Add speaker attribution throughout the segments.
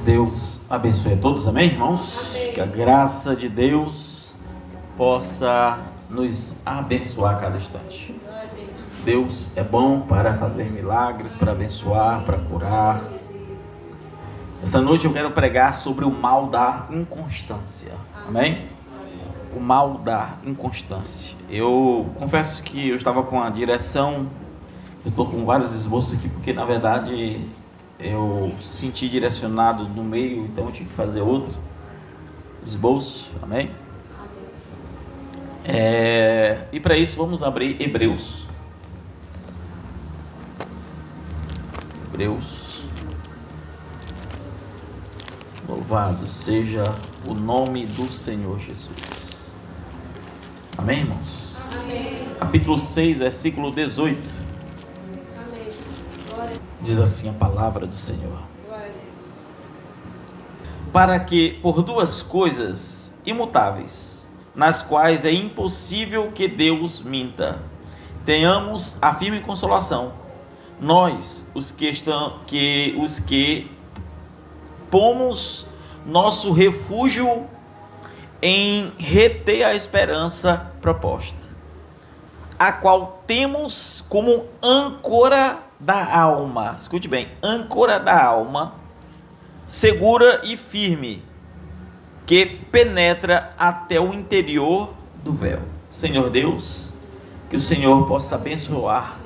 Speaker 1: Deus abençoe a todos, amém, irmãos? Amém. Que a graça de Deus possa nos abençoar a cada instante. Deus é bom para fazer milagres, para abençoar, para curar. Essa noite eu quero pregar sobre o mal da inconstância, amém? O mal da inconstância. Eu confesso que eu estava com a direção, eu estou com vários esboços aqui, porque na verdade eu senti direcionado no meio, então eu tinha que fazer outro esboço, amém? E para isso vamos abrir Hebreus. Louvado seja o nome do Senhor Jesus. Amém, irmãos? Amém. Capítulo 6, versículo 18. Amém. Diz assim a palavra do Senhor: para que por duas coisas imutáveis, nas quais é impossível que Deus minta, tenhamos a firme consolação, nós, os que pomos nosso refúgio em reter a esperança proposta, a qual temos como âncora da alma, escute bem, âncora da alma, segura e firme, que penetra até o interior do véu. Senhor Deus, que o Senhor possa abençoar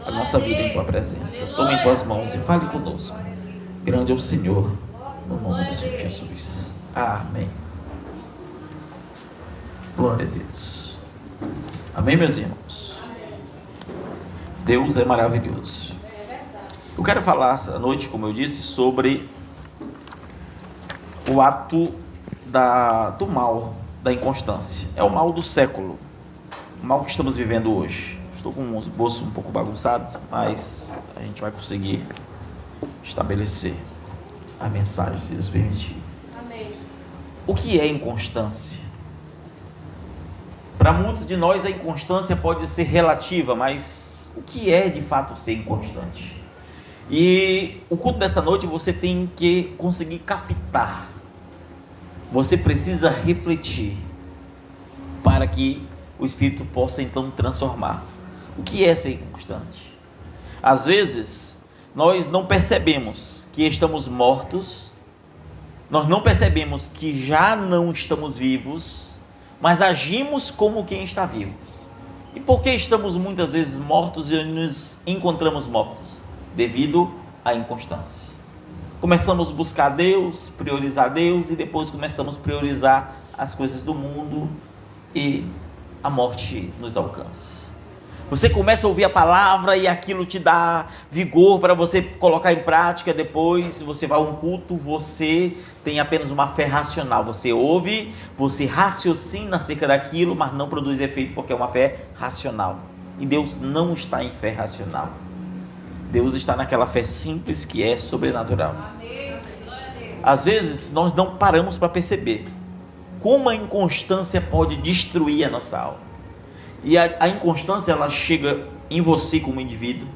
Speaker 1: a nossa vida em tua presença. Tome em tuas mãos e fale conosco. Grande é o Senhor, no nome do Senhor Jesus. Amém. Glória a Deus. Amém, meus irmãos? Deus é maravilhoso. Eu quero falar essa noite, como eu disse, sobre o ato do mal, da inconstância. É o mal do século, o mal que estamos vivendo hoje. Estou com um esboço um pouco bagunçado, mas a gente vai conseguir estabelecer a mensagem, se Deus permitir. Amém. O que é inconstância? Para muitos de nós a inconstância pode ser relativa, mas o que é de fato ser inconstante? E o culto dessa noite você tem que conseguir captar. Você precisa refletir para que o Espírito possa então transformar. O que é ser inconstante? Às vezes, nós não percebemos que estamos mortos, nós não percebemos que já não estamos vivos, mas agimos como quem está vivo. E por que estamos muitas vezes mortos e nos encontramos mortos? Devido à inconstância. Começamos a buscar Deus, priorizar Deus, e depois começamos a priorizar as coisas do mundo e a morte nos alcança. Você começa a ouvir a palavra e aquilo te dá vigor para você colocar em prática. Depois você vai a um culto, você tem apenas uma fé racional. Você ouve, você raciocina acerca daquilo, mas não produz efeito porque é uma fé racional. E Deus não está em fé racional. Deus está naquela fé simples que é sobrenatural. Às vezes nós não paramos para perceber como a inconstância pode destruir a nossa alma. E a inconstância, ela chega em você como indivíduo,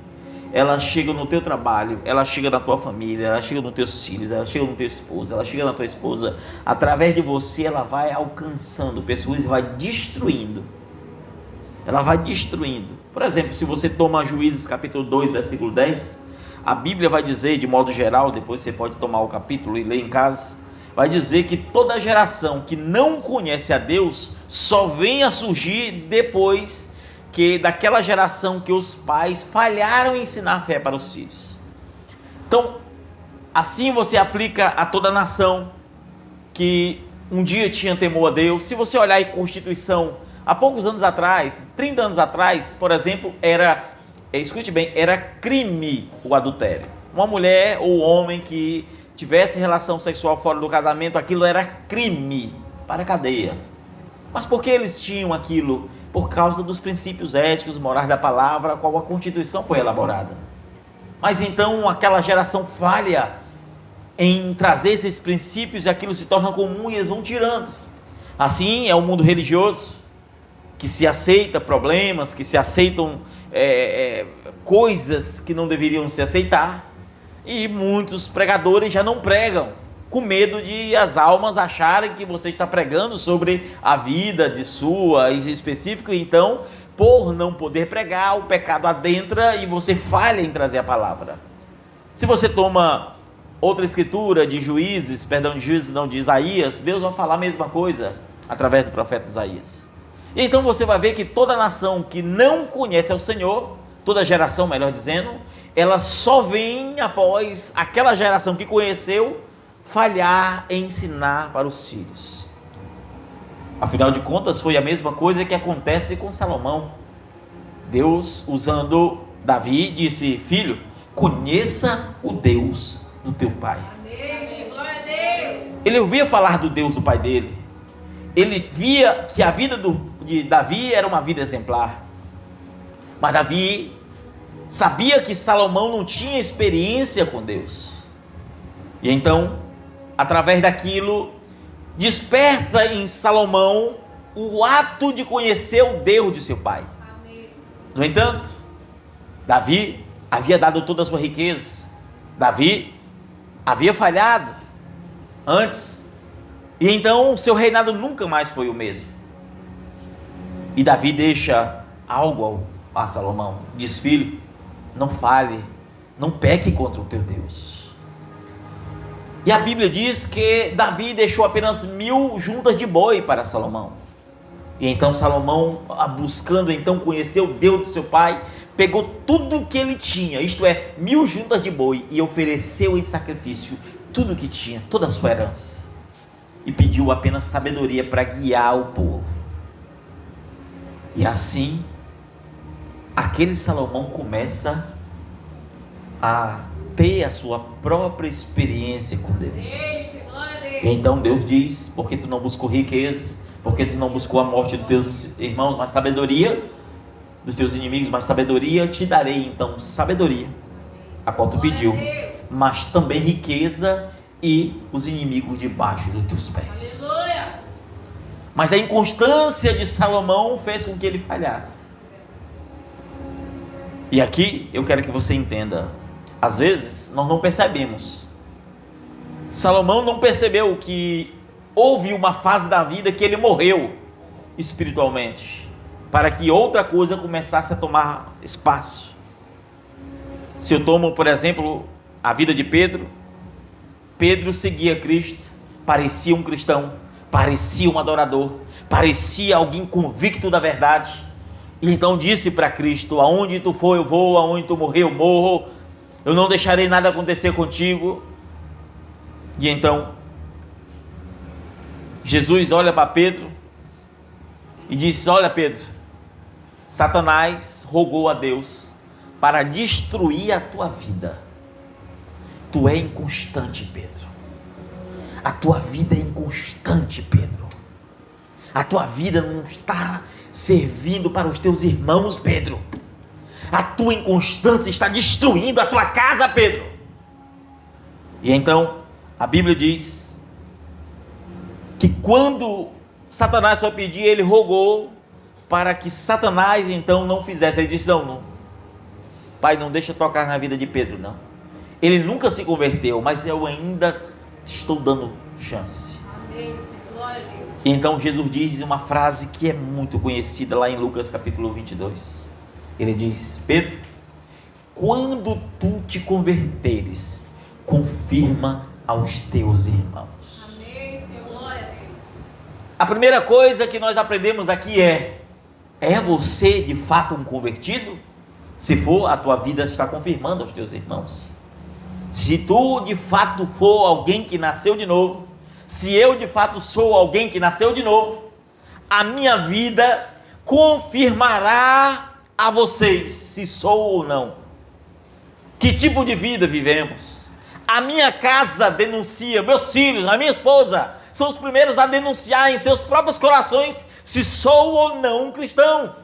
Speaker 1: ela chega no teu trabalho, ela chega na tua família, ela chega nos teus filhos, ela chega no teu esposo, ela chega na tua esposa. Através de você ela vai alcançando pessoas e vai destruindo. Ela vai destruindo. Por exemplo, se você toma Juízes capítulo 2, versículo 10, a Bíblia vai dizer, de modo geral, depois você pode tomar o capítulo e ler em casa, vai dizer que toda geração que não conhece a Deus só vem a surgir depois que daquela geração que os pais falharam em ensinar a fé para os filhos. Então, assim você aplica a toda a nação que um dia tinha temor a Deus. Se você olhar em Constituição, há poucos anos atrás, 30 anos atrás, por exemplo, escute bem, era crime o adultério. Uma mulher ou homem que tivesse relação sexual fora do casamento, aquilo era crime para a cadeia. Mas por que eles tinham aquilo? Por causa dos princípios éticos, morais da palavra, a qual a Constituição foi elaborada. Mas então aquela geração falha em trazer esses princípios e aquilo se torna comum e eles vão tirando. Assim é o mundo religioso, que se aceita problemas, que se aceitam coisas que não deveriam se aceitar, e muitos pregadores já não pregam, com medo de as almas acharem que você está pregando sobre a vida de sua em específico. Então, por não poder pregar, o pecado adentra e você falha em trazer a palavra. Se você toma outra escritura de Juízes, não, de Isaías, Deus vai falar a mesma coisa através do profeta Isaías. Então você vai ver que toda nação que não conhece ao Senhor, toda geração, melhor dizendo, ela só vem após aquela geração que conheceu falhar em ensinar para os filhos. Afinal de contas, foi a mesma coisa que acontece com Salomão. Deus, usando Davi, disse: filho, conheça o Deus do teu pai.
Speaker 2: Amém. Glória a Deus.
Speaker 1: Ele ouvia falar do Deus do pai dele. Ele via que a vida de Davi era uma vida exemplar. Mas Davi sabia que Salomão não tinha experiência com Deus. E então, através daquilo, desperta em Salomão o ato de conhecer o Deus de seu pai.
Speaker 2: Amém.
Speaker 1: No entanto, Davi havia dado toda a sua riqueza. Davi havia falhado antes. E então seu reinado nunca mais foi o mesmo. E Davi deixa algo a Salomão. Diz: filho, não fale, não peque contra o teu Deus. E a Bíblia diz que Davi deixou apenas 1000 juntas de boi para Salomão. E então Salomão, buscando então conhecer o Deus do seu pai, pegou tudo o que ele tinha, isto é, 1000 juntas de boi, e ofereceu em sacrifício tudo o que tinha, toda a sua herança, e pediu apenas sabedoria para guiar o povo. E assim, aquele Salomão começa a ter a sua própria experiência com Deus. E então Deus diz: porque tu não buscou riqueza, porque tu não buscou a morte dos teus irmãos, mas sabedoria dos teus inimigos, mas sabedoria te darei. Então sabedoria, a qual tu pediu, mas também riqueza e os inimigos debaixo dos teus pés.
Speaker 2: Aleluia.
Speaker 1: Mas a inconstância de Salomão fez com que ele falhasse. E aqui eu quero que você entenda, às vezes nós não percebemos. Salomão não percebeu que houve uma fase da vida que ele morreu espiritualmente, para que outra coisa começasse a tomar espaço. Se eu tomo, por exemplo, a vida de Pedro, Pedro seguia Cristo, parecia um cristão, parecia um adorador, parecia alguém convicto da verdade, e então disse para Cristo: aonde tu for eu vou, aonde tu morrer eu morro, eu não deixarei nada acontecer contigo. E então Jesus olha para Pedro e diz: olha Pedro, Satanás rogou a Deus para destruir a tua vida. Tu é inconstante, Pedro. A tua vida é inconstante, Pedro. A tua vida não está servindo para os teus irmãos, Pedro. A tua inconstância está destruindo a tua casa, Pedro. E então a Bíblia diz que quando Satanás foi pedir, ele rogou para que Satanás então não fizesse. Ele disse: não, Pai, não deixa tocar na vida de Pedro, não. Ele nunca se converteu, mas eu ainda estou dando chance.
Speaker 2: Amém. Glória a Deus.
Speaker 1: Então Jesus diz uma frase que é muito conhecida lá em Lucas capítulo 22. Ele diz: Pedro, quando tu te converteres, confirma aos teus irmãos.
Speaker 2: Amém, Senhor. Glória a Deus.
Speaker 1: A primeira coisa que nós aprendemos aqui é você de fato um convertido? Se for, a tua vida está confirmando aos teus irmãos. Se tu de fato for alguém que nasceu de novo, se eu de fato sou alguém que nasceu de novo, a minha vida confirmará a vocês se sou ou não. Que tipo de vida vivemos? A minha casa denuncia, meus filhos, a minha esposa são os primeiros a denunciar em seus próprios corações se sou ou não um cristão.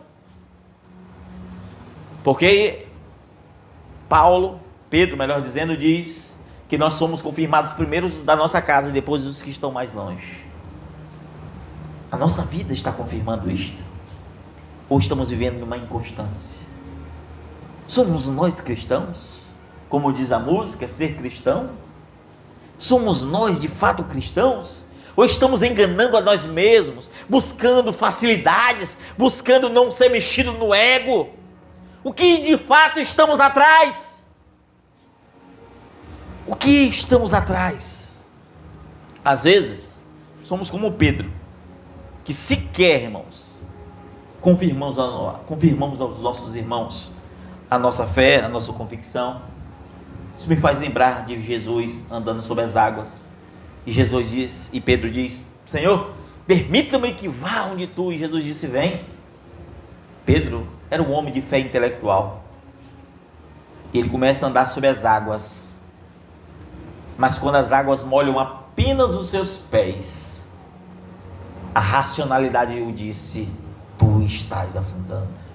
Speaker 1: Porque Pedro, melhor dizendo, diz que nós somos confirmados primeiros da nossa casa e depois dos que estão mais longe. A nossa vida está confirmando isto. Ou estamos vivendo numa inconstância? Somos nós cristãos? Como diz a música, ser cristão? Somos nós de fato cristãos? Ou estamos enganando a nós mesmos, buscando facilidades, buscando não ser mexido no ego? O que de fato estamos atrás? O que estamos atrás? Às vezes, somos como Pedro, que sequer, irmãos, confirmamos aos nossos irmãos a nossa fé, a nossa convicção. Isso me faz lembrar de Jesus andando sobre as águas. E Jesus diz, e Pedro diz: Senhor, permita-me que vá onde tu. E Jesus disse: vem. Pedro era um homem de fé intelectual. E ele começa a andar sobre as águas. Mas quando as águas molham apenas os seus pés, a racionalidade o disse: tu estás afundando.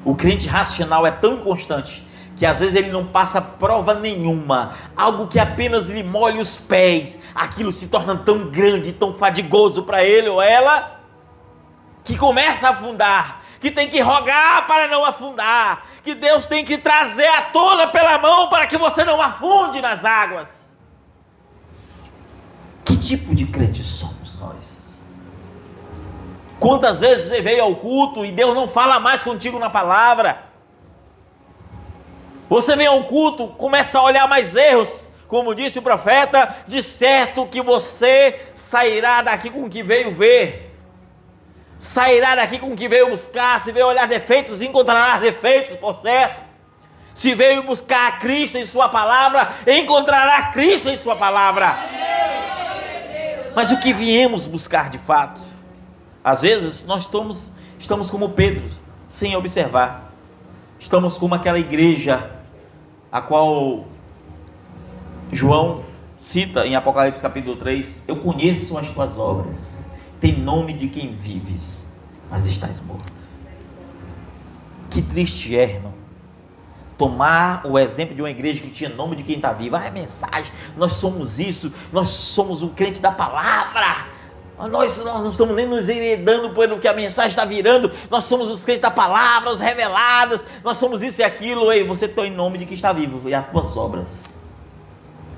Speaker 1: O crente racional é tão constante que às vezes ele não passa prova nenhuma, algo que apenas lhe molhe os pés, aquilo se torna tão grande, tão fadigoso para ele ou ela, que começa a afundar, que tem que rogar para não afundar, que Deus tem que trazer à tona pela mão para que você não afunde nas águas. Que tipo de crente somos nós? Quantas vezes você veio ao culto e Deus não fala mais contigo na palavra? Você vem ao culto, começa a olhar mais erros, como disse o profeta, de certo que você sairá daqui com o que veio ver, sairá daqui com o que veio buscar. Se veio olhar defeitos, encontrará defeitos, por certo. Se veio buscar a Cristo em sua palavra, encontrará Cristo em sua palavra. Mas o que viemos buscar de fato? Às vezes nós estamos como Pedro, sem observar. Estamos como aquela igreja a qual João cita em Apocalipse capítulo 3: eu conheço as tuas obras, tem nome de quem vives, mas estás morto. Que triste é, irmão, tomar o exemplo de uma igreja que tinha nome de quem está vivo. É mensagem, nós somos isso, nós somos o crente da palavra. Nós não estamos nem nos enredando pelo que a mensagem está virando. Nós somos os crentes da palavra, os revelados. Nós somos isso e aquilo. Ei, você tem em nome de quem está vivo. E as tuas obras,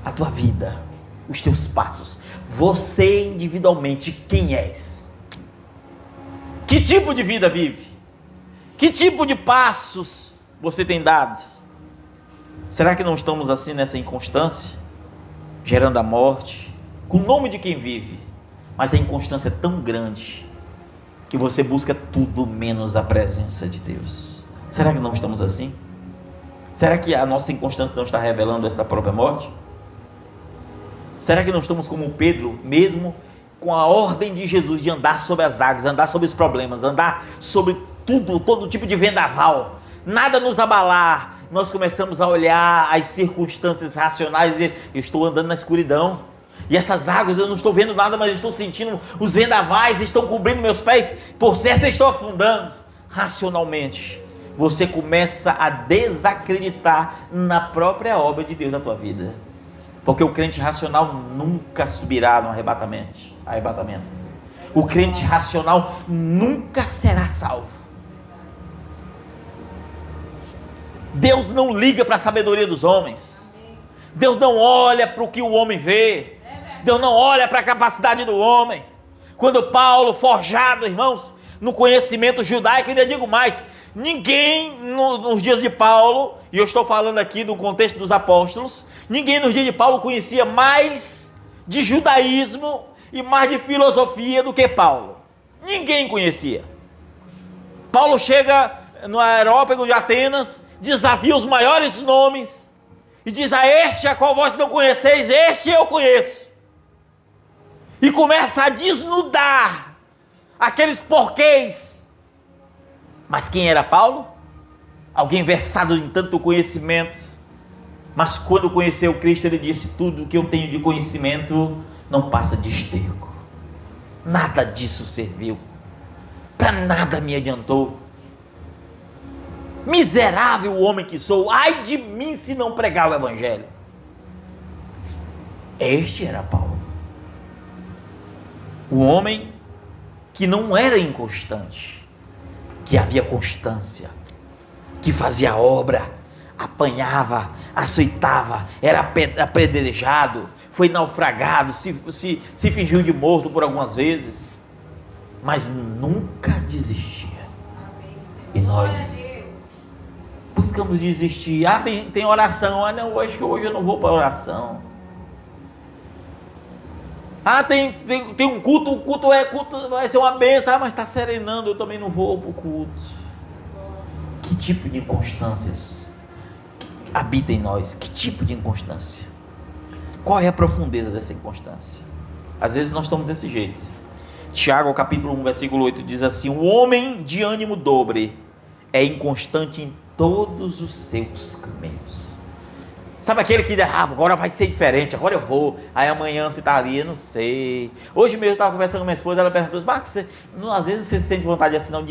Speaker 1: a tua vida, os teus passos, você individualmente, quem és? Que tipo de vida vive? Que tipo de passos você tem dado? Será que não estamos assim nessa inconstância, gerando a morte, com o nome de quem vive? Mas a inconstância é tão grande que você busca tudo menos a presença de Deus. Será que não estamos assim? Será que a nossa inconstância não está revelando essa própria morte? Será que não estamos como Pedro, mesmo com a ordem de Jesus de andar sobre as águas, andar sobre os problemas, andar sobre tudo, todo tipo de vendaval, nada nos abalar? Nós começamos a olhar as circunstâncias racionais e dizer: eu estou andando na escuridão. E essas águas eu não estou vendo nada, mas estou sentindo os vendavais, estão cobrindo meus pés, por certo eu estou afundando. Racionalmente, você começa a desacreditar na própria obra de Deus na tua vida. Porque o crente racional nunca subirá no arrebatamento. O crente racional nunca será salvo. Deus não liga para a sabedoria dos homens. Deus não olha para o que o homem vê. Deus não olha para a capacidade do homem. Quando Paulo, forjado, irmãos, no conhecimento judaico, ainda digo mais, ninguém nos dias de Paulo, e eu estou falando aqui no contexto dos apóstolos, ninguém nos dias de Paulo conhecia mais de judaísmo e mais de filosofia do que Paulo. Ninguém conhecia. Paulo chega no aerópago de Atenas, desafia os maiores nomes e diz: a este a qual vós não conheceis, este eu conheço. E começa a desnudar aqueles porquês. Mas quem era Paulo? Alguém versado em tanto conhecimento. Mas quando conheceu Cristo, ele disse: tudo o que eu tenho de conhecimento não passa de esterco. Nada disso serviu. Para nada me adiantou. Miserável homem que sou, ai de mim se não pregar o evangelho. Este era Paulo. O homem que não era inconstante, que havia constância, que fazia obra, apanhava, açoitava, era apedrejado, foi naufragado, se fingiu de morto por algumas vezes, mas nunca desistia. E nós buscamos desistir. Tem oração. Não, hoje eu não vou para oração. Tem um culto, o culto vai ser uma bênção, mas está serenando, eu também não vou para o culto. Que tipo de inconstâncias habita em nós? Que tipo de inconstância? Qual é a profundeza dessa inconstância? Às vezes nós estamos desse jeito. Tiago, capítulo 1, versículo 8, diz assim: o homem de ânimo dobre é inconstante em todos os seus caminhos. Sabe aquele que agora vai ser diferente, agora eu vou, aí amanhã você está ali, eu não sei. Hoje mesmo eu estava conversando com minha esposa, ela perguntou: Marcos, às vezes você sente vontade assim não,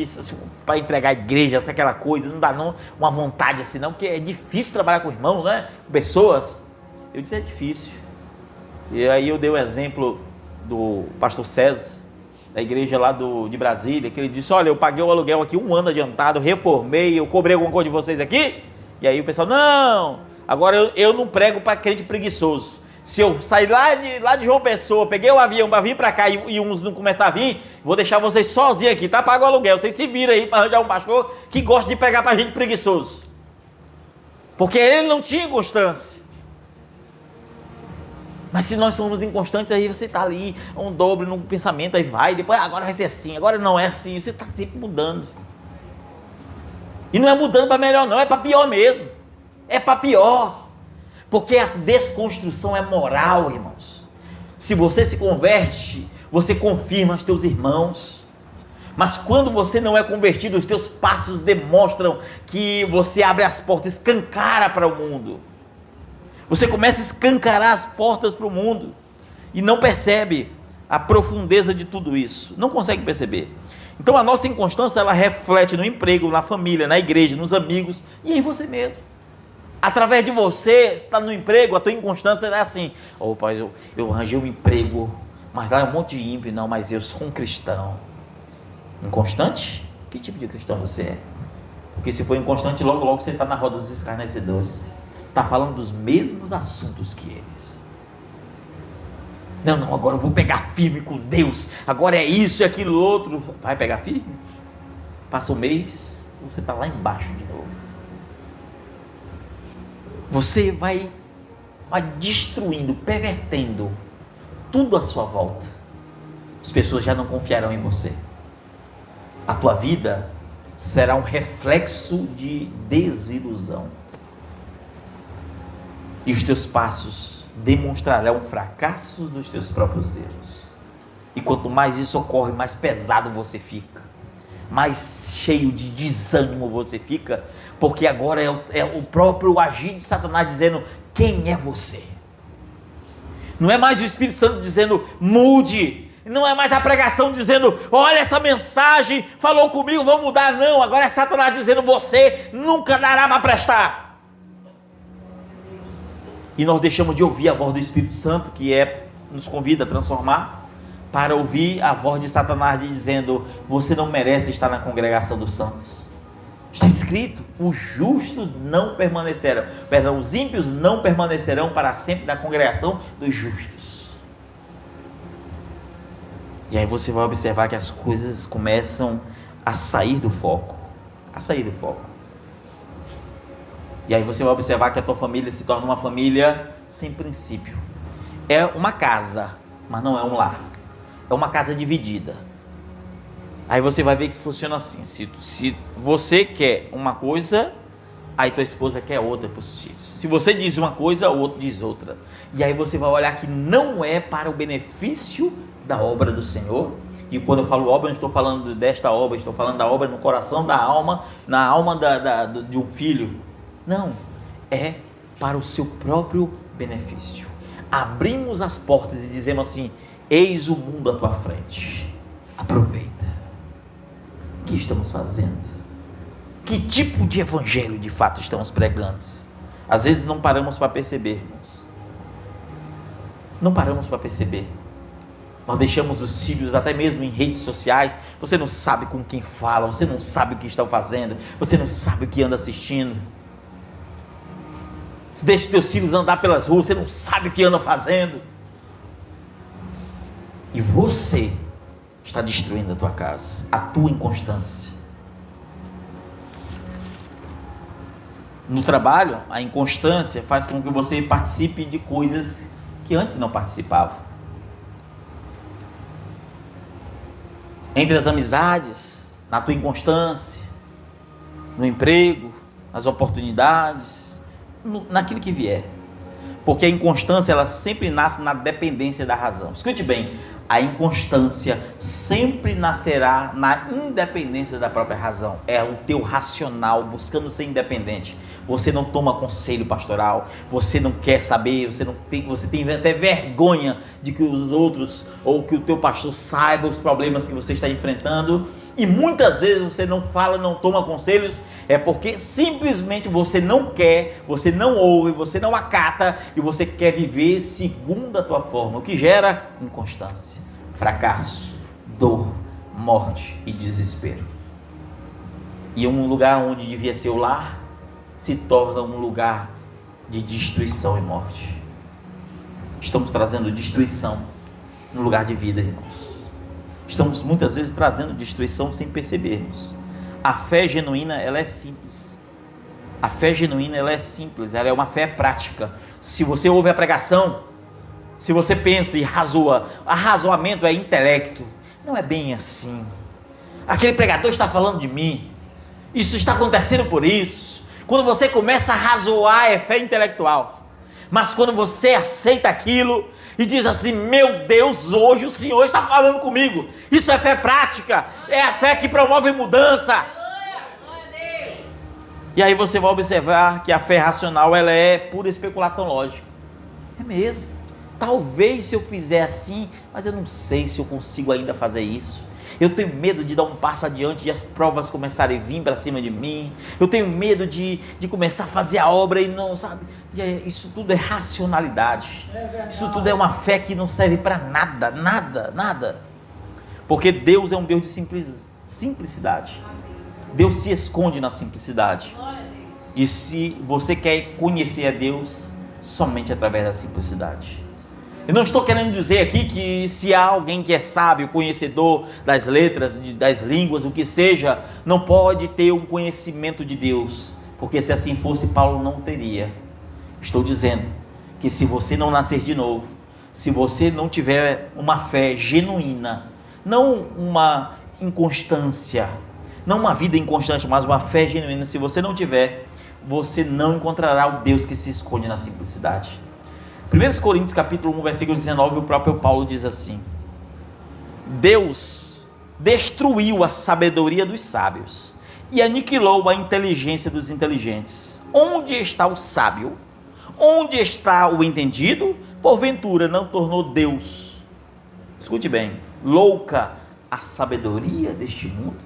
Speaker 1: para entregar a igreja, aquela coisa, não dá não, uma vontade assim não, porque é difícil trabalhar com irmãos, né? Com pessoas. Eu disse: é difícil. E aí eu dei o exemplo do pastor César, da igreja lá de Brasília, que ele disse: olha, eu paguei o aluguel aqui 1 ano adiantado, reformei, eu cobrei alguma coisa de vocês aqui? E aí o pessoal: não, agora eu não prego para crente preguiçoso. Se eu sair lá de João Pessoa, peguei o avião para vir para cá e uns não começar a vir, vou deixar vocês sozinhos aqui, tá? Pago o aluguel, vocês se viram aí para arranjar um pastor que gosta de pregar para gente preguiçoso. Porque ele não tinha constância. Mas se nós somos inconstantes, aí você está ali, um dobre no pensamento, aí vai, depois agora vai ser assim, agora não é assim, você está sempre mudando. E não é mudando para melhor não, é para pior mesmo. É para pior. Porque a desconstrução é moral, irmãos. Se você se converte, você confirma os teus irmãos. Mas quando você não é convertido, os teus passos demonstram que você abre as portas, escancara para o mundo. Você começa a escancarar as portas para o mundo e não percebe a profundeza de tudo isso, não consegue perceber. Então a nossa inconstância, ela reflete no emprego, na família, na igreja, nos amigos e em você mesmo. Através de você, está no emprego, a tua inconstância é assim: pai, eu arranjei um emprego, mas lá é um monte de ímpio. Não, mas eu sou um cristão. Inconstante? Que tipo de cristão você é? Porque se for inconstante, logo você está na roda dos escarnecedores. Está falando dos mesmos assuntos que eles. Não, agora eu vou pegar firme com Deus, agora é isso e aquilo outro. Vai pegar firme? Passa um mês, você está lá embaixo de novo. Você vai destruindo, pervertendo tudo à sua volta. As pessoas já não confiarão em você. A tua vida será um reflexo de desilusão. E os teus passos demonstrarão o fracasso dos teus próprios erros. E quanto mais isso ocorre, mais pesado você fica, mais cheio de desânimo você fica, porque agora é o próprio agir de Satanás dizendo: quem é você? Não é mais o Espírito Santo dizendo: mude. Não é mais a pregação dizendo: olha, essa mensagem falou comigo, vou mudar. Não, agora é Satanás dizendo: você nunca dará para prestar. E nós deixamos de ouvir a voz do Espírito Santo, que nos convida a transformar, para ouvir a voz de Satanás dizendo: você não merece estar na congregação dos santos. Está escrito: os justos não permanecerão, os ímpios não permanecerão para sempre na congregação dos justos. E aí você vai observar que as coisas começam a sair do foco, E aí você vai observar que a tua família se torna uma família sem princípio. É uma casa, mas não é um lar. É uma casa dividida. Aí você vai ver que funciona assim: se você quer uma coisa, aí tua esposa quer outra para os filhos. Se você diz uma coisa, o outro diz outra. E aí você vai olhar que não é para o benefício da obra do Senhor. E quando eu falo obra, eu não estou falando desta obra, estou falando da obra no coração da alma, na alma de um filho. Não, é para o seu próprio benefício. Abrimos as portas e dizemos assim: eis o mundo à tua frente, aproveita. O que estamos fazendo? Que tipo de evangelho de fato estamos pregando? Às vezes não paramos para perceber, irmãos. Não paramos para perceber. Nós deixamos os filhos até mesmo em redes sociais. Você não sabe com quem fala, você não sabe o que estão fazendo, você não sabe o que anda assistindo. Você deixa os teus filhos andar pelas ruas, você não sabe o que anda fazendo. E você está destruindo a tua casa, a tua inconstância. No trabalho, a inconstância faz com que você participe de coisas que antes não participava. Entre as amizades, na tua inconstância, no emprego, nas oportunidades, naquilo que vier. Porque a inconstância, ela sempre nasce na dependência da razão. Escute bem, a inconstância sempre nascerá na independência da própria razão. É o teu racional buscando ser independente. Você não toma conselho pastoral, você não quer saber, você tem até vergonha de que os outros ou que o teu pastor saiba os problemas que você está enfrentando. E muitas vezes você não fala, não toma conselhos, é porque simplesmente você não quer, você não ouve, você não acata e você quer viver segundo a tua forma, o que gera inconstância, fracasso, dor, morte e desespero. E um lugar onde devia ser o lar se torna um lugar de destruição e morte. Estamos trazendo destruição no lugar de vida, irmãos. Estamos muitas vezes trazendo destruição sem percebermos. A fé genuína, ela é simples. A fé genuína, ela é simples, ela é uma fé prática. Se você ouve a pregação, se você pensa e razoa, arrazoamento é intelecto. Não é bem assim. Aquele pregador está falando de mim. Isso está acontecendo por isso. Quando você começa a razoar, é fé intelectual. Mas quando você aceita aquilo e diz assim: meu Deus, hoje o Senhor está falando comigo, isso é fé prática, é a fé que promove mudança. E aí você vai observar que a fé racional, ela é pura especulação lógica. É mesmo, talvez se eu fizer assim, mas eu não sei se eu consigo ainda fazer isso. Eu tenho medo de dar um passo adiante e as provas começarem a vir para cima de mim. Eu tenho medo de começar a fazer a obra e não, sabe? Isso tudo é racionalidade. Isso tudo é uma fé que não serve para nada, nada, nada. Porque Deus é um Deus de simplicidade. Deus se esconde na simplicidade. E se você quer conhecer a Deus, somente através da simplicidade. Eu não estou querendo dizer aqui que se há alguém que é sábio, conhecedor das letras, das línguas, o que seja, não pode ter um conhecimento de Deus, porque se assim fosse, Paulo não teria. Estou dizendo que se você não nascer de novo, se você não tiver uma fé genuína, não uma inconstância, não uma vida inconstante, mas uma fé genuína, se você não tiver, você não encontrará o Deus que se esconde na simplicidade. 1 Coríntios capítulo 1, versículo 19, o próprio Paulo diz assim: Deus destruiu a sabedoria dos sábios e aniquilou a inteligência dos inteligentes. Onde está o sábio? Onde está o entendido? Porventura não tornou Deus, escute bem, louca a sabedoria deste mundo?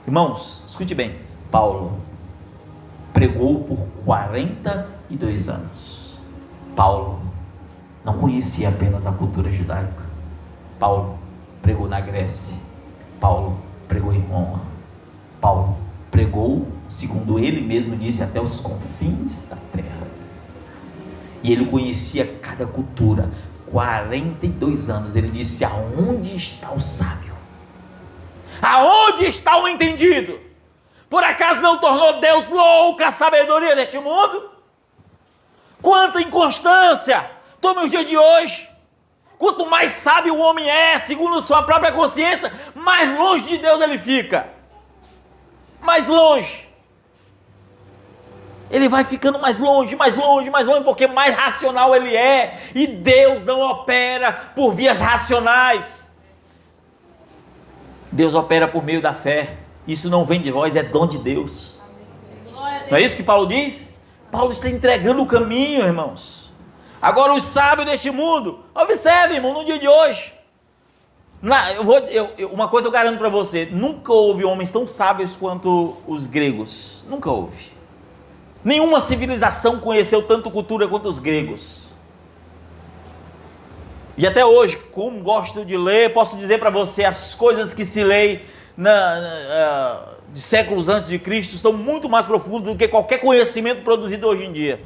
Speaker 1: Irmãos, escute bem, Paulo pregou por 42 anos. Paulo não conhecia apenas a cultura judaica. Paulo pregou na Grécia. Paulo pregou em Roma. Paulo pregou, segundo ele mesmo disse, até os confins da terra. E ele conhecia cada cultura. 42 anos. Ele disse: aonde está o sábio? Aonde está o entendido? Por acaso não tornou Deus louca a sabedoria deste mundo? Quanta inconstância! Tome os dias de hoje. Quanto mais sábio o homem é, segundo sua própria consciência, mais longe de Deus ele fica. Mais longe. Ele vai ficando mais longe, mais longe, mais longe, porque mais racional ele é. E Deus não opera por vias racionais. Deus opera por meio da fé. Isso não vem de vós, é dom de Deus. Não é isso que Paulo diz? Paulo está entregando o caminho, irmãos. Agora os sábios deste mundo, observe, irmão, no dia de hoje. Uma coisa eu garanto para você: nunca houve homens tão sábios quanto os gregos. Nunca houve. Nenhuma civilização conheceu tanto cultura quanto os gregos. E até hoje, como gosto de ler, posso dizer para você, as coisas que se leem de séculos antes de Cristo são muito mais profundas do que qualquer conhecimento produzido hoje em dia.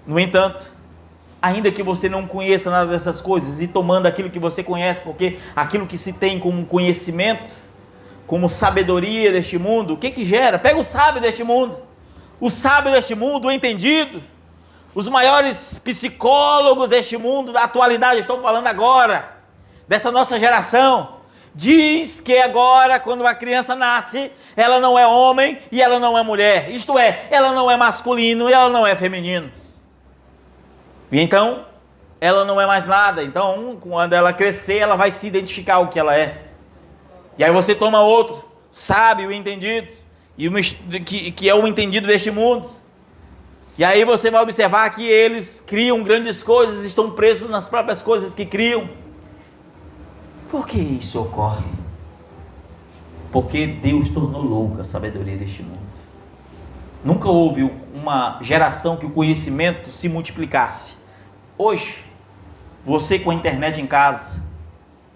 Speaker 1: No entanto, ainda que você não conheça nada dessas coisas, e tomando aquilo que você conhece, porque aquilo que se tem como conhecimento, como sabedoria deste mundo, o que que gera? Pega o sábio deste mundo, o entendido, os maiores psicólogos deste mundo, da atualidade, estou falando agora, dessa nossa geração, diz que agora, quando uma criança nasce, ela não é homem e ela não é mulher, isto é, ela não é masculino e ela não é feminino. E então, ela não é mais nada. Então, quando ela crescer, ela vai se identificar o que ela é. E aí você toma outro, sábio e entendido, que é o entendido deste mundo. E aí você vai observar que eles criam grandes coisas, estão presos nas próprias coisas que criam. Por que isso ocorre? Porque Deus tornou louca a sabedoria deste mundo. Nunca houve uma geração que o conhecimento se multiplicasse. Hoje, você com a internet em casa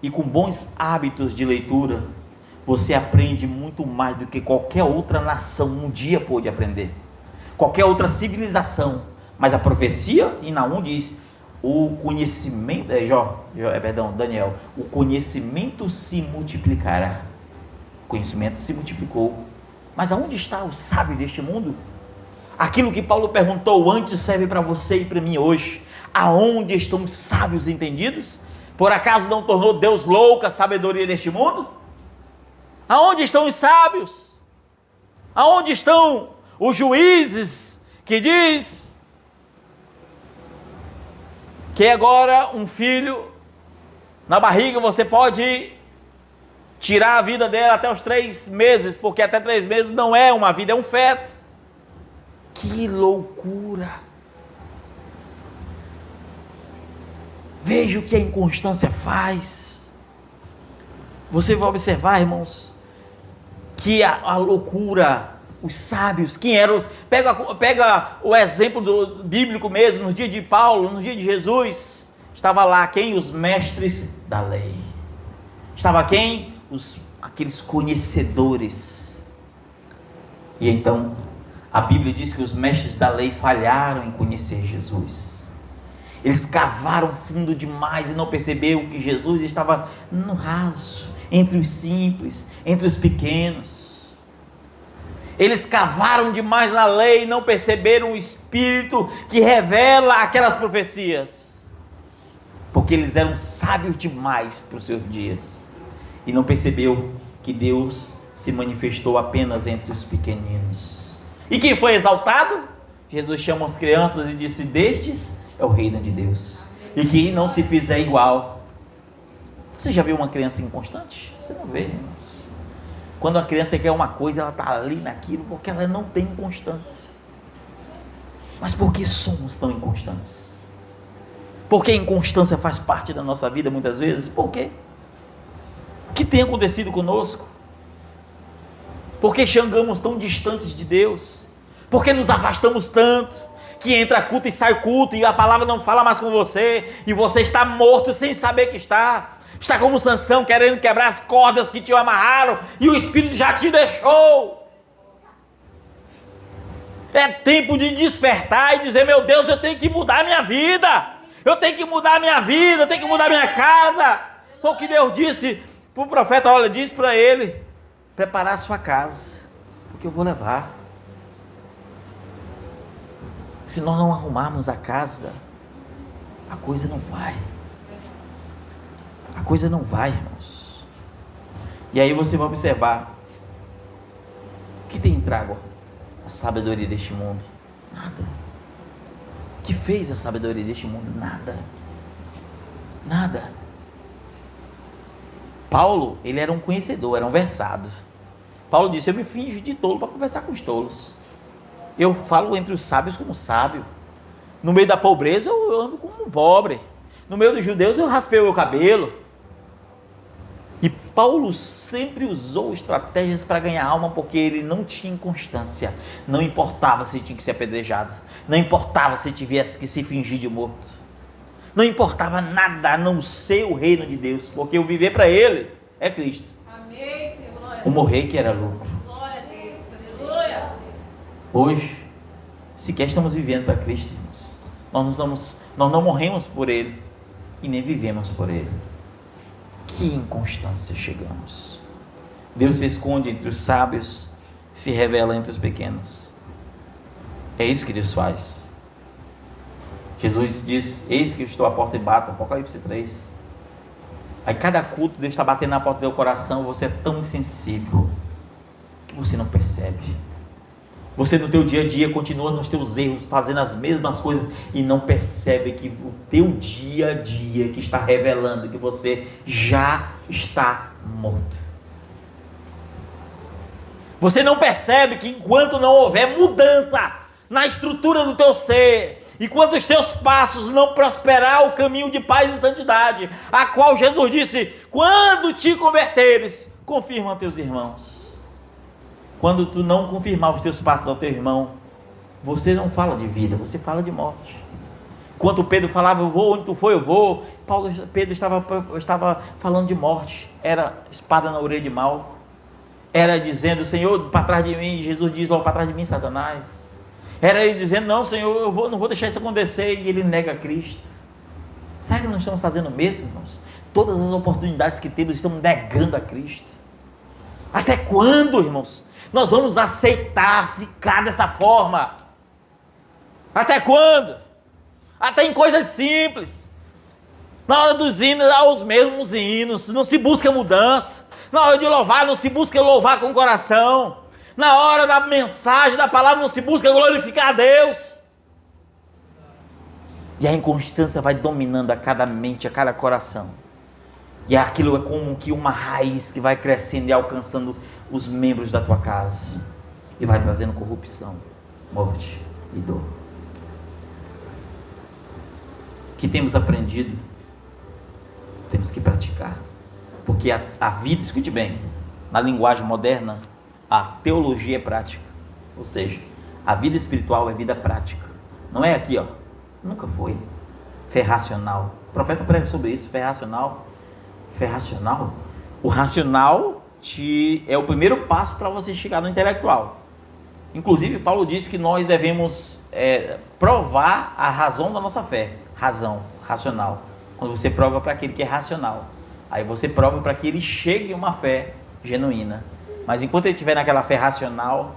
Speaker 1: e com bons hábitos de leitura, você aprende muito mais do que qualquer outra nação um dia pôde aprender. Qualquer outra civilização. Mas a profecia em Naum diz, o conhecimento, Daniel, o conhecimento se multiplicará. O conhecimento se multiplicou. Mas aonde está o sábio deste mundo? Aquilo que Paulo perguntou antes serve para você e para mim hoje. Aonde estão os sábios entendidos? Por acaso não tornou Deus louca a sabedoria deste mundo? Aonde estão os sábios? Aonde estão os juízes que diz que agora um filho na barriga você pode tirar a vida dela até os 3 meses, porque até 3 meses não é uma vida, é um feto. Que loucura! Veja o que a inconstância faz. Você vai observar, irmãos, que a loucura, os sábios, quem eram? Pega o exemplo bíblico mesmo, nos dias de Paulo, nos dias de Jesus, estava lá quem? Os mestres da lei. Estava quem? Aqueles conhecedores. E então, a Bíblia diz que os mestres da lei falharam em conhecer Jesus. Eles cavaram fundo demais e não perceberam que Jesus estava no raso, entre os simples, entre os pequenos. Eles cavaram demais na lei e não perceberam o Espírito que revela aquelas profecias. Porque eles eram sábios demais para os seus dias. E não percebeu que Deus se manifestou apenas entre os pequeninos. E quem foi exaltado? Jesus chama as crianças e disse, destes é o reino de Deus. E que não se fizer igual. Você já viu uma criança inconstante? Você não vê, irmãos. Quando a criança quer uma coisa, ela está ali naquilo porque ela não tem constância. Mas por que somos tão inconstantes? Porque a inconstância faz parte da nossa vida muitas vezes? Por quê? O que tem acontecido conosco? Por que chegamos tão distantes de Deus? Por que nos afastamos tanto? Que entra culto e sai culto e a palavra não fala mais com você e você está morto sem saber que está como Sansão querendo quebrar as cordas que te amarraram e o Espírito já te deixou. É tempo de despertar e dizer, meu Deus, eu tenho que mudar a minha vida, eu tenho que mudar a minha vida, eu tenho que mudar a minha casa. Foi o que Deus disse para o profeta, olha, diz para ele, preparar a sua casa, porque eu vou levar. Se nós não arrumarmos a casa, a coisa não vai. A coisa não vai, irmãos. E aí você vai observar o que tem trago a sabedoria deste mundo? Nada. O que fez a sabedoria deste mundo? Nada. Nada. Paulo, ele era um conhecedor, era um versado. Paulo disse, eu me finjo de tolo para conversar com os tolos. Eu falo entre os sábios como sábio. No meio da pobreza eu ando como um pobre. No meio dos judeus eu raspei o meu cabelo. E Paulo sempre usou estratégias para ganhar alma, porque ele não tinha inconstância. Não importava se tinha que ser apedrejado. Não importava se tivesse que se fingir de morto. Não importava nada a não ser o reino de Deus, porque o viver para Ele é Cristo.
Speaker 2: Amém, Senhor. Glória.
Speaker 1: O morrer que era lucro.
Speaker 2: Glória a Deus. Aleluia.
Speaker 1: Hoje, sequer estamos vivendo para Cristo, irmãos. Nós não morremos por Ele e nem vivemos por Ele. Que inconstância chegamos. Deus se esconde entre os sábios, se revela entre os pequenos. É isso que Deus faz. Jesus diz: eis que eu estou à porta e bato, Apocalipse 3. Aí cada culto Deus está batendo na porta do teu coração, você é tão insensível que você não percebe. Você no teu dia a dia continua nos teus erros, fazendo as mesmas coisas e não percebe que o teu dia a dia que está revelando que você já está morto. Você não percebe que enquanto não houver mudança na estrutura do teu ser, enquanto os teus passos não prosperar o caminho de paz e santidade, a qual Jesus disse: quando te converteres, confirma teus irmãos. Quando tu não confirmar os teus passos ao teu irmão, você não fala de vida, você fala de morte. Quando Pedro falava: eu vou, onde tu for eu vou, Pedro estava falando de morte. Era espada na orelha de Malco. Era dizendo: Senhor, para trás de mim. Jesus diz logo: para trás de mim, Satanás. Era ele dizendo: não, Senhor, eu não vou deixar isso acontecer. E ele nega Cristo. Será que não estamos fazendo o mesmo, irmãos? Todas as oportunidades que temos, estamos negando a Cristo. Até quando, irmãos, nós vamos aceitar ficar dessa forma? Até quando? Até em coisas simples. Na hora dos hinos, aos mesmos hinos, não se busca mudança. Na hora de louvar, não se busca louvar com o coração. Na hora da mensagem, da palavra, não se busca glorificar a Deus. E a inconstância vai dominando a cada mente, a cada coração. E aquilo é como que uma raiz que vai crescendo e alcançando os membros da tua casa. E vai trazendo corrupção, morte e dor. O que temos aprendido? Temos que praticar. Porque a vida, escute bem, na linguagem moderna, a teologia é prática. Ou seja, a vida espiritual é vida prática. Não é aqui, ó. Nunca foi. Fé racional. O profeta prega sobre isso, fé racional. Fé racional. O racional é o primeiro passo para você chegar no intelectual. Inclusive, Paulo disse que nós devemos provar a razão da nossa fé. Razão, racional. Quando você prova para aquele que é racional, aí você prova para que ele chegue a uma fé genuína. Mas enquanto ele estiver naquela fé racional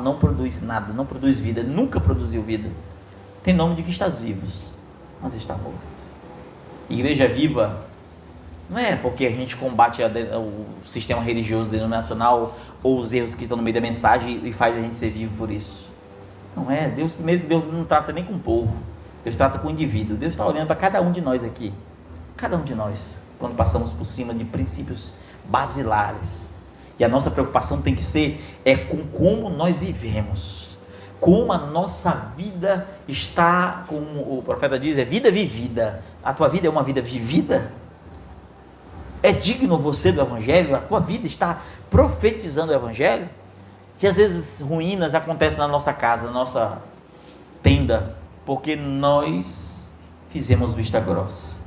Speaker 1: não produz nada, não produz vida, nunca produziu vida. Tem nome de que estás vivos, mas está morto. Igreja viva não é porque a gente combate o sistema religioso denominacional ou os erros que estão no meio da mensagem e faz a gente ser vivo por isso. Não é. Deus não trata nem com o povo, Deus trata com o indivíduo. Deus está olhando para cada um de nós aqui, cada um de nós, quando passamos por cima de princípios basilares. E a nossa preocupação tem que ser com como nós vivemos, como a nossa vida está, como o profeta diz, é vida vivida. A tua vida é uma vida vivida? É digno você do Evangelho? A tua vida está profetizando o Evangelho? Que às vezes ruínas acontecem na nossa casa, na nossa tenda, porque nós fizemos vista grossa.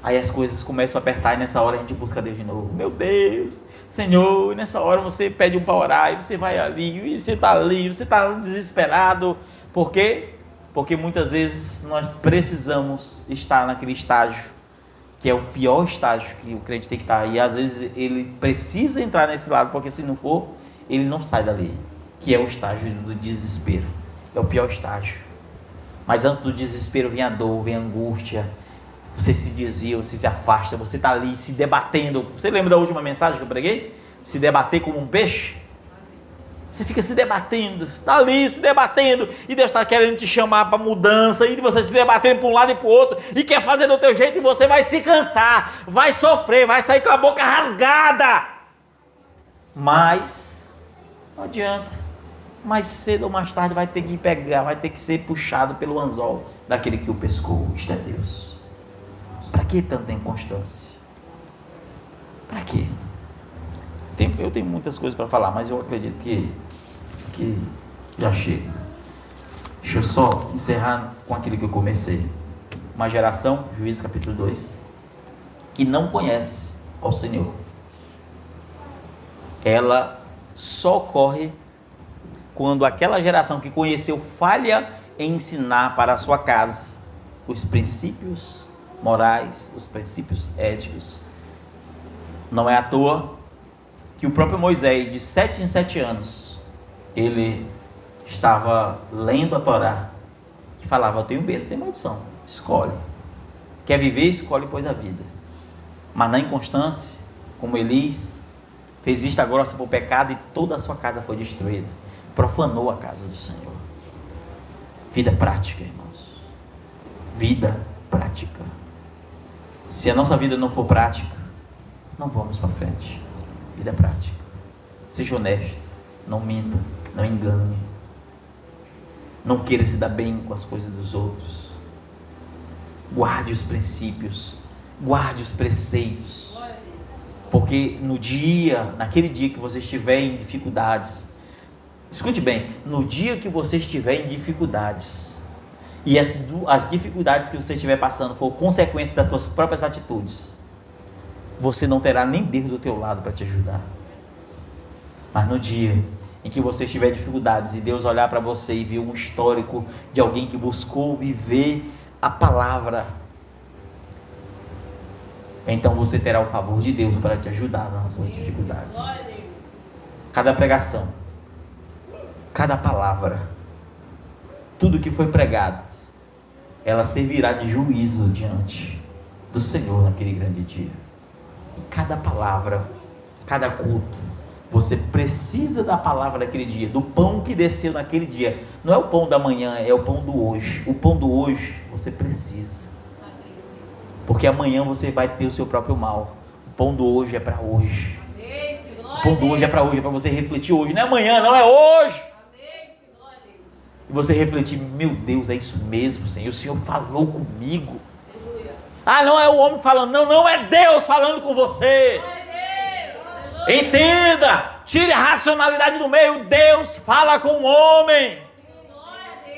Speaker 1: Aí as coisas começam a apertar e nessa hora a gente busca Deus de novo. Meu Deus, Senhor, e nessa hora você pede um para orar, e você vai ali, e você está ali, você está desesperado. Por quê? Porque muitas vezes nós precisamos estar naquele estágio, que é o pior estágio que o crente tem que estar. E às vezes ele precisa entrar nesse lado, porque se não for, ele não sai dali. Que é o estágio do desespero. É o pior estágio. Mas antes do desespero vem a dor, vem a angústia. Você se desvia, você se afasta, você está ali se debatendo. Você lembra da última mensagem que eu preguei? Se debater como um peixe? Você fica se debatendo, está ali se debatendo, e Deus está querendo te chamar para mudança, e você se debatendo para um lado e para o outro, e quer fazer do teu jeito, e você vai se cansar, vai sofrer, vai sair com a boca rasgada. Mas não adianta, mais cedo ou mais tarde vai ter que pegar, vai ter que ser puxado pelo anzol daquele que o pescou. Isto é Deus. Para que tanta inconstância? Para quê? Eu tenho muitas coisas para falar, mas eu acredito que já chega. Deixa eu só encerrar com aquilo que eu comecei. Uma geração, Juízes capítulo 2, que não conhece ao Senhor. Ela só ocorre quando aquela geração que conheceu falha em ensinar para a sua casa os princípios morais, os princípios éticos. Não é à toa que o próprio Moisés, de 7 em 7 anos, ele estava lendo a Torá, que falava: eu tenho bênção, tenho maldição, escolhe. Quer viver, escolhe, pois, a vida. Mas na inconstância, como Elias, fez vista grossa para o pecado e toda a sua casa foi destruída. Profanou a casa do Senhor. Vida prática, irmãos. Vida prática. Se a nossa vida não for prática, não vamos para frente. Vida prática. Seja honesto, não minta, não engane. Não queira se dar bem com as coisas dos outros. Guarde os princípios, guarde os preceitos. Porque naquele dia que você estiver em dificuldades, escute bem, no dia que você estiver em dificuldades, e as dificuldades que você estiver passando for consequência das suas próprias atitudes, você não terá nem Deus do teu lado para te ajudar. Mas no dia em que você estiver em dificuldades e Deus olhar para você e ver um histórico de alguém que buscou viver a palavra, então você terá o favor de Deus para te ajudar nas suas dificuldades. Cada pregação, cada palavra, tudo que foi pregado, ela servirá de juízo diante do Senhor naquele grande dia. E cada palavra, cada culto, você precisa da palavra daquele dia, do pão que desceu naquele dia. Não é o pão da manhã, é o pão do hoje. O pão do hoje você precisa, porque amanhã você vai ter o seu próprio mal. O pão do hoje é para hoje. O pão do hoje é para hoje, é para você refletir hoje. Não é amanhã, não, é hoje. E você refletir: meu Deus, é isso mesmo, Senhor. O Senhor falou comigo. Ah, não é o homem falando, não é Deus falando com você. Entenda, tire a racionalidade do meio. Deus fala com o homem.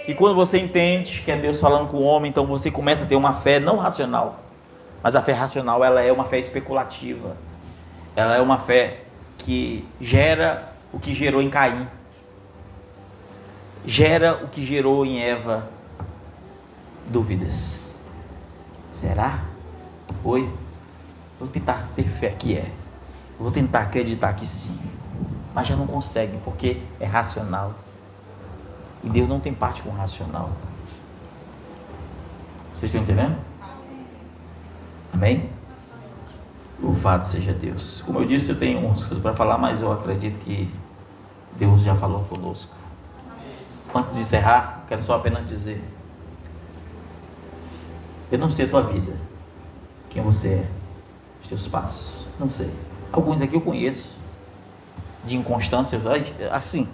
Speaker 1: E quando você entende que é Deus falando com o homem, então você começa a ter uma fé não racional. Mas a fé racional, ela é uma fé especulativa. Ela é uma fé que gera o que gerou em Caim, gera o que gerou em Eva: dúvidas. Será? Foi? Vou tentar ter fé que é. Vou tentar acreditar que sim. Mas já não consegue, porque é racional. E Deus não tem parte com o racional. Vocês estão entendendo? Amém? Louvado seja Deus. Como eu disse, eu tenho umas coisas para falar, mas eu acredito que Deus já falou conosco. Antes de encerrar, quero só apenas dizer: eu não sei a tua vida, quem você é, os teus passos, não sei. Alguns aqui eu conheço, de inconstância, assim,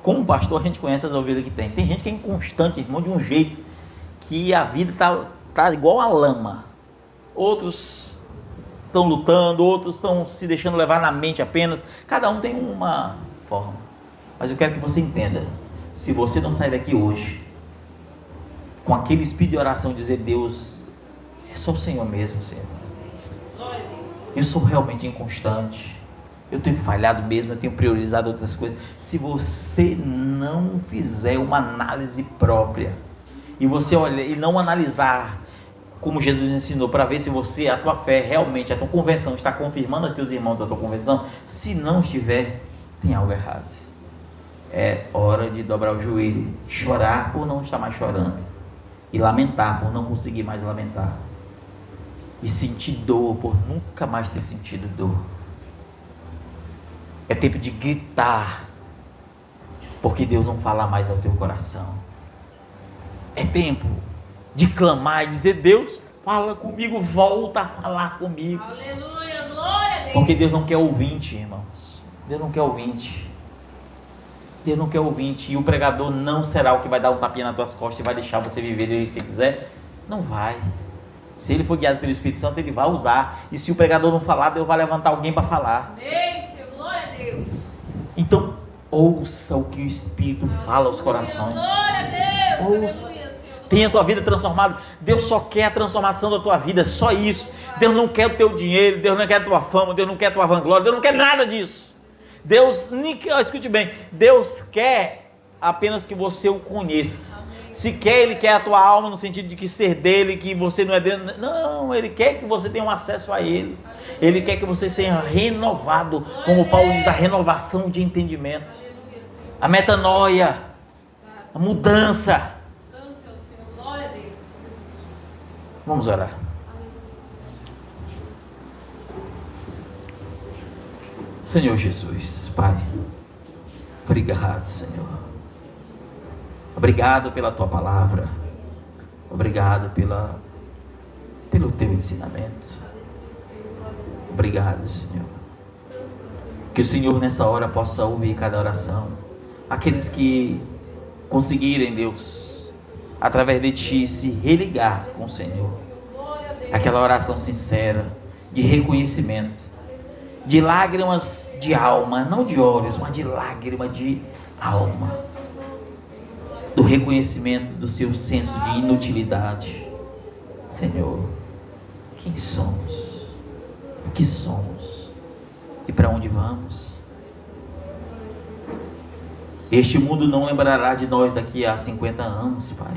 Speaker 1: como pastor a gente conhece as ovelhas que tem. Tem gente que é inconstante, irmão, de um jeito que a vida tá igual a lama. Outros estão lutando, outros estão se deixando levar na mente apenas. Cada um tem uma forma. Mas eu quero que você entenda: se você não sair daqui hoje com aquele espírito de oração, dizer: Deus, é só o Senhor mesmo, Senhor. Eu sou realmente inconstante, eu tenho falhado mesmo, eu tenho priorizado outras coisas. Se você não fizer uma análise própria, e você olhar e não analisar como Jesus ensinou, para ver se a tua fé realmente, a tua conversão está confirmando aos teus irmãos a tua conversão, se não estiver, tem algo errado. É hora de dobrar o joelho, chorar por não estar mais chorando, e lamentar por não conseguir mais lamentar, e sentir dor por nunca mais ter sentido dor. É tempo de gritar, porque Deus não fala mais ao teu coração. É tempo de clamar e dizer: Deus, fala comigo, volta a falar comigo.
Speaker 2: Aleluia, glória a Deus.
Speaker 1: Porque Deus não quer ouvinte, irmãos. Deus não quer ouvinte. Deus não quer ouvinte. E o pregador não será o que vai dar um tapinha nas tuas costas e vai deixar você viver do jeito que você quiser. Não vai. Se ele for guiado pelo Espírito Santo, ele vai usar. E se o pregador não falar, Deus vai levantar alguém para falar.
Speaker 2: Amém, Senhor, glória a Deus.
Speaker 1: Então, ouça o que o Espírito fala aos corações.
Speaker 2: Glória a Deus.
Speaker 1: Ouça.
Speaker 2: aleluia, Senhor.
Speaker 1: Tenha a tua vida transformada. Deus só quer a transformação da tua vida, só isso. Deus não quer o teu dinheiro, Deus não quer a tua fama, Deus não quer a tua vanglória, Deus não quer nada disso. Deus, escute bem, Deus quer apenas que você o conheça. Se quer, Ele quer a tua alma no sentido de que ser dele, que você não é dele. Não, Ele quer que você tenha um acesso a Ele. Ele quer que você seja renovado, como Paulo diz, a renovação de entendimento, a metanoia, a mudança.
Speaker 2: Santo é o Senhor, glória a Deus.
Speaker 1: Vamos orar. Senhor Jesus, Pai, obrigado, Senhor. Obrigado pela tua palavra. Obrigado pelo teu ensinamento. Obrigado, Senhor. Que o Senhor nessa hora possa ouvir cada oração. Aqueles que conseguirem, Deus, através de Ti, se religar com o Senhor. Aquela oração sincera, de reconhecimento, de lágrimas de alma, não de olhos, mas de lágrima de alma. Do reconhecimento do seu senso de inutilidade. Senhor, quem somos? O que somos? E para onde vamos? Este mundo não lembrará de nós daqui a 50 anos, Pai.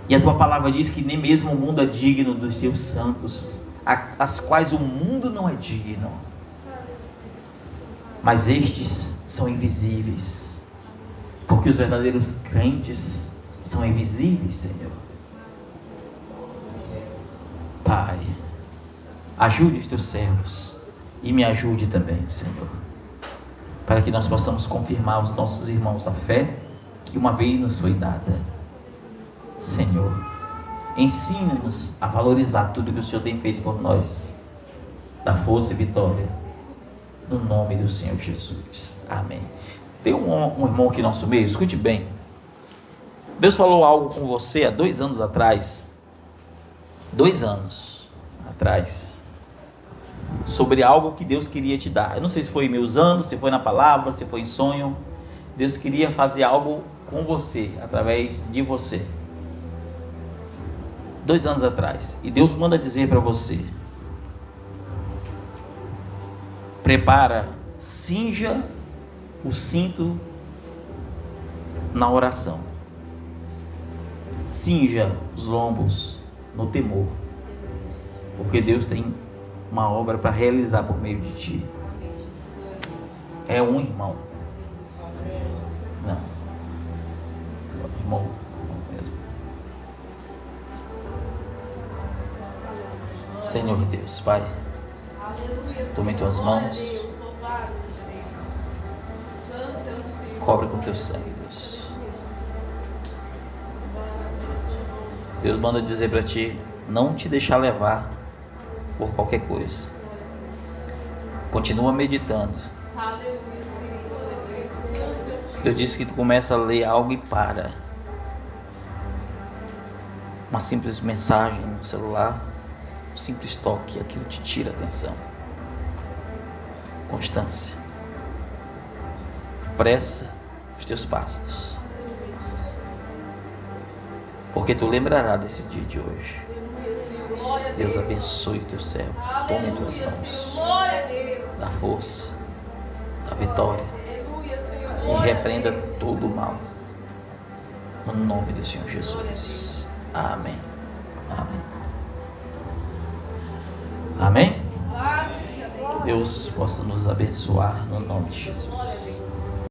Speaker 1: E a Tua palavra diz que nem mesmo o mundo é digno dos Teus santos, as quais o mundo não é digno. Mas estes são invisíveis, porque os verdadeiros crentes são invisíveis, Senhor. Pai, ajude os Teus servos e me ajude também, Senhor, para que nós possamos confirmar aos nossos irmãos a fé que uma vez nos foi dada. Senhor, ensina-nos a valorizar tudo que o Senhor tem feito por nós. Dá força e vitória, no nome do Senhor Jesus. Amém. Tem um irmão aqui no nosso meio, escute bem. Deus falou algo com você há 2 anos atrás. 2 anos atrás. Sobre algo que Deus queria te dar. Eu não sei se foi me usando, se foi na palavra, se foi em sonho. Deus queria fazer algo com você, através de você. 2 anos atrás. E Deus manda dizer para você: prepara, cinja o cinto na oração. Cinja os lombos no temor. Porque Deus tem uma obra para realizar por meio de ti. É um irmão. Não. Irmão mesmo. Senhor Deus, Pai, tome em tuas mãos, cobre com teu sangue, Deus. Deus manda dizer para ti, não te deixar levar por qualquer coisa. Continua meditando. Deus disse que tu começa a ler algo e para. Uma simples mensagem no celular, um simples toque, aquilo te tira a atenção. Constância. Pressa os teus passos, porque tu lembrarás desse dia de hoje. Deus abençoe o teu céu. Tome em tuas mãos. Dá força, dá vitória e repreenda todo o mal, no nome do Senhor Jesus. Amém. Amém. Amém. Que Deus possa nos abençoar no nome de Jesus.